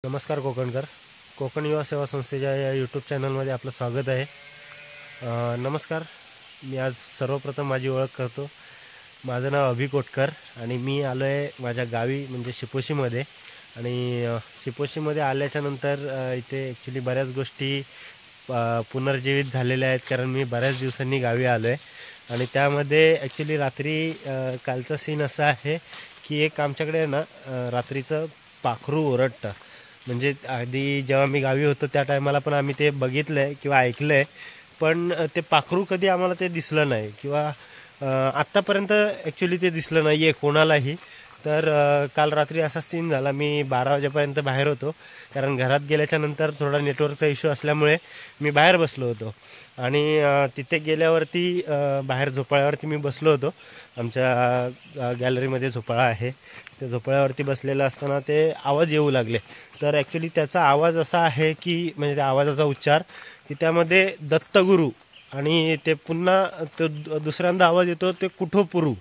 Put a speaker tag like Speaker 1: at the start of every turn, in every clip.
Speaker 1: नमस्कार कोकणकर. कोकण युवा सेवा संस्थेच्या या यूट्यूब चॅनलमध्ये आपलं स्वागत आहे. नमस्कार. मी आज सर्वप्रथम माझी ओळख करतो. माझं नाव अभि कोटकर आणि मी आलो आहे माझ्या गावी म्हणजे शिपोशीमध्ये. आणि शिपोशीमध्ये आल्याच्यानंतर इथे ॲक्च्युली बऱ्याच गोष्टी पुनर्जीवित झालेल्या आहेत, कारण मी बऱ्याच दिवसांनी गावी आलो आहे. आणि त्यामध्ये ॲक्च्युली रात्री कालचा सीन असा आहे की एक आमच्याकडे ना रात्रीचं पाखरू ओरडतं. म्हणजे आधी जेव्हा मी गावी होतो त्या टायमाला पण आम्ही ते बघितलं आहे किंवा ऐकलं आहे, पण ते पाखरू कधी आम्हाला ते दिसलं नाही किंवा आत्तापर्यंत ॲक्च्युली ते दिसलं नाही आहे कोणालाही. तर काल रात्री असा सीन झाला. मी 12 वाजेपर्यंत बाहेर होतो, कारण घरात गेल्याच्यानंतर थोडा नेटवर्कचा इश्यू असल्यामुळे मी बाहेर बसलो होतो. आणि तिथे गेल्यावरती बाहेर झोपाळ्यावरती मी बसलो होतो. आमच्या गॅलरीमध्ये झोपाळा आहे, त्या झोपाळ्यावरती बसलेलं असताना ते आवाज येऊ लागले. तर ॲक्च्युली त्याचा आवाज असा आहे की म्हणजे त्या आवाजाचा उच्चार की त्यामध्ये दत्तगुरू आणि ते पुन्हा तो दुसऱ्यांदा आवाज येतो ते कुठोपुरू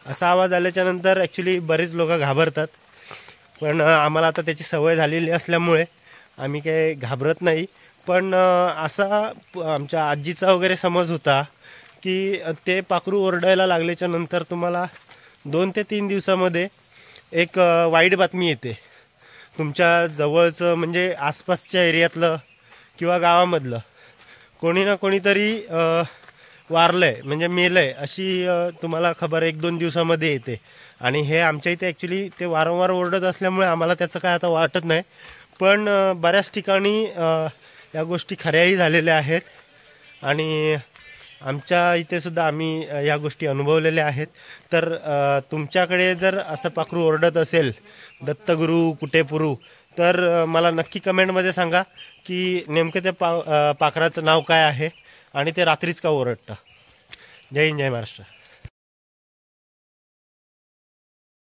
Speaker 1: असा आवाज आल्याच्यानंतर ॲक्च्युली बरेच लोक घाबरतात. पण आम्हाला आता त्याची सवय झालेली असल्यामुळे आम्ही काही घाबरत नाही. पण असा आमच्या आजीचा वगैरे समज होता की ते पाखरू ओरडायला लागल्याच्यानंतर तुम्हाला 2 ते 3 दिवसामध्ये एक वाईट बातमी येते. तुमच्या जवळचं म्हणजे आसपासच्या एरियातलं किंवा गावामधलं कोणी ना कोणीतरी वारलं आहे म्हणजे मेलं आहे अशी तुम्हाला खबर 1-2 दिवसामध्ये येते. आणि हे आमच्या इथे ॲक्च्युली ते वारंवार ओरडत असल्यामुळे आम्हाला त्याचं काय आता वाटत नाही. पण बऱ्याच ठिकाणी या गोष्टी खऱ्याही झालेल्या आहेत आणि आमच्या इथे सुद्धा आम्ही या गोष्टी अनुभवलेल्या आहेत. तर तुमच्याकडे जर असं पाखरू ओरडत असेल दत्तगुरू कुठेपुरू, तर मला नक्की कमेंटमध्ये सांगा की नेमकं त्या पाखराचं नाव काय आहे आणि ते रात्रीच का ओरडतं. जय हिंद, जय महाराष्ट्र.